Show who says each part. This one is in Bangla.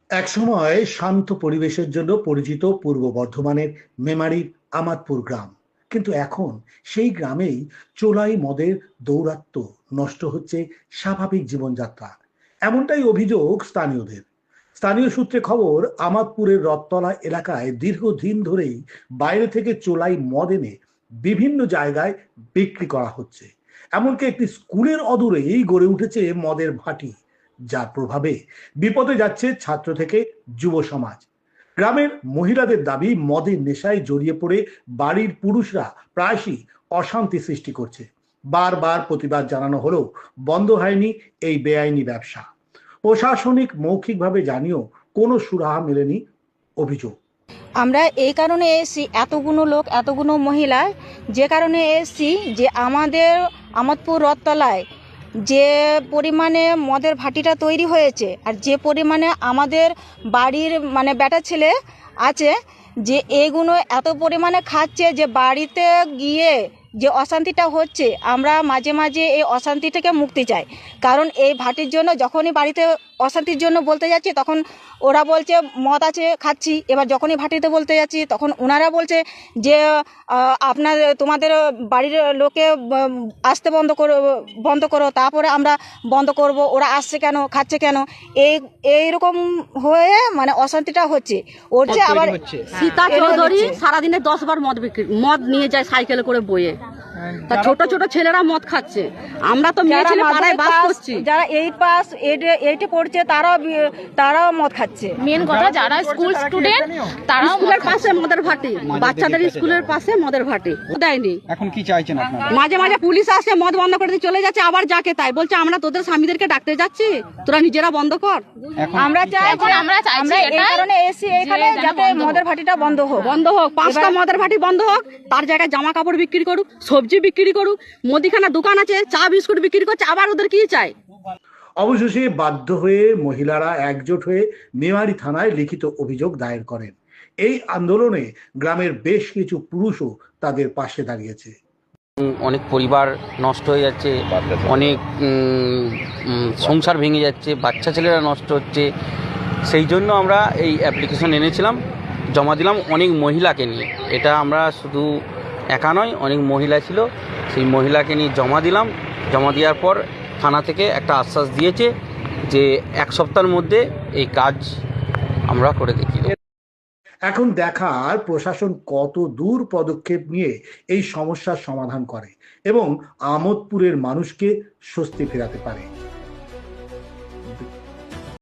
Speaker 1: একসময় শান্ত পরিবেশের জন্য পরিচিত পূর্ব বর্ধমানের মেমারির আমাদপুর গ্রাম, কিন্তু এখন সেই গ্রামেই চোলাই মদের দৌরাত্ম্য, নষ্ট হচ্ছে স্বাভাবিক জীবনযাত্রা। এমনটাই অভিযোগ স্থানীয়দের। স্থানীয় সূত্রে খবর, আমাদপুরের রথতলা এলাকায় দীর্ঘদিন ধরেই বাইরে থেকে চোলাই মদ এনে বিভিন্ন জায়গায় বিক্রি করা হচ্ছে। এমনকি একটি স্কুলের অদূরেই গড়ে উঠেছে মদের ভাটি, যার প্রভাবে বিপদে যাচ্ছে ছাত্র থেকে যুব সমাজ। গ্রামের মহিলাদের দাবি, মদের নেশায় জড়িয়ে পড়ে বাড়ির পুরুষরা প্রায়শই অশান্তি সৃষ্টি করছে। বারবার প্রতিবাদ জানানো হলেও বন্ধ হয়নি এই বেআইনি ব্যবসা। প্রশাসনিক মৌখিকভাবে জানিয়েও কোনো সুরাহা মেলেনি অভিযোগ।
Speaker 2: আমরা এই কারণে এসেছি, এতগুলো লোক, এতগুলো মহিলা, যে কারণে এসেছি যে আমাদের আমাদপুর রথতলায় যে পরিমাণে মদের ভাটিটা তৈরি হয়েছে, আর যে পরিমাণে আমাদের বাড়ির বেটা ছেলে আছে, যে এইগুলো এত পরিমাণে খাচ্ছে যে বাড়িতে গিয়ে যে অশান্তিটা হচ্ছে, আমরা মাঝে মাঝে এই অশান্তি থেকে মুক্তি চাই। কারণ এই ভাটির জন্য যখনই বাড়িতে অশান্তির জন্য বলতে যাচ্ছি, তখন ওরা বলছে মদ আছে খাচ্ছি। এবার যখনই ভাটিতে বলতে যাচ্ছি, তখন ওনারা বলছে যে তোমাদের বাড়ির লোকে আসতে বন্ধ করো, তারপরে আমরা বন্ধ করব। ওরা আসছে কেন, খাচ্ছে কেন, এইরকম হয়ে অশান্তিটা হচ্ছে। আবার
Speaker 3: সীতা চৌধুরী সারাদিনে 10 বার মদ নিয়ে যায় সাইকেলে করে বয়ে। তা ছোট ছোট ছেলেরা মদ খাচ্ছে। আমরা তো মেয়ে ছেলে পাড়ায় বাস করছি,
Speaker 2: যারা 8 পাস 8 পড়ছে তারাও মদ খাচ্ছে।
Speaker 4: মেন কথা যারা স্কুল স্টুডেন্ট তারাও
Speaker 3: স্কুলের পাশে মদের ভাটি, বাচ্চাদের স্কুলের পাশে মদের ভাটি দেয়নি।
Speaker 5: এখন কি চাইছেন আপনারা?
Speaker 3: মাঝে মাঝে পুলিশ আসে, মদ বন্ধ করে দিয়ে চলে যাচ্ছে, আবার যাকে তাই বলছে আমরা তোদের স্বামীদেরকে ডাকতে যাচ্ছি, তোরা নিজেরা বন্ধ কর।
Speaker 2: আমরা চাই,
Speaker 4: আমরা চাইছি
Speaker 2: এই কারণে এসি এখানে যাতে মদের ভাটিটা বন্ধ হোক।
Speaker 3: 5টা মদের ভাটি বন্ধ হোক, তার জায়গায় জামা কাপড় বিক্রি করুক, সবজি বিক্রি করুক, মুদিখানা দোকান আছে, চা বিস্কুট বিক্রি করছে, আবার ওদের কি চাই?
Speaker 1: অবশেষে বাধ্য হয়ে মহিলারা একজোট হয়ে মেমারি থানায় লিখিত অভিযোগ দায়ের করেন। এই আন্দোলনে গ্রামের বেশ কিছু পুরুষও তাদের পাশে দাঁড়িয়েছে।
Speaker 6: অনেক পরিবার নষ্ট হয়ে যাচ্ছে, অনেক সংসার ভেঙে যাচ্ছে, বাচ্চা ছেলেরা নষ্ট হচ্ছে। সেই জন্য আমরা এই অ্যাপ্লিকেশন এনেছিলাম, জমা দিলাম অনেক মহিলাকে নিয়ে। এটা আমরা শুধু একা নয়, অনেক মহিলা ছিল, সেই মহিলাকে নিয়ে জমা দিলাম। জমা দেওয়ার পর থানা থেকে একটা আশ্বাস দিয়েছে যে 1 সপ্তাহের মধ্যে এই কাজ আমরা করে দেখিয়ে দেব।
Speaker 1: এখন দেখার প্রশাসন কত দূর পদক্ষেপ নিয়ে এই সমস্যার সমাধান করে এবং আমোদপুরের মানুষকে স্বস্তি ফেরাতে পারে।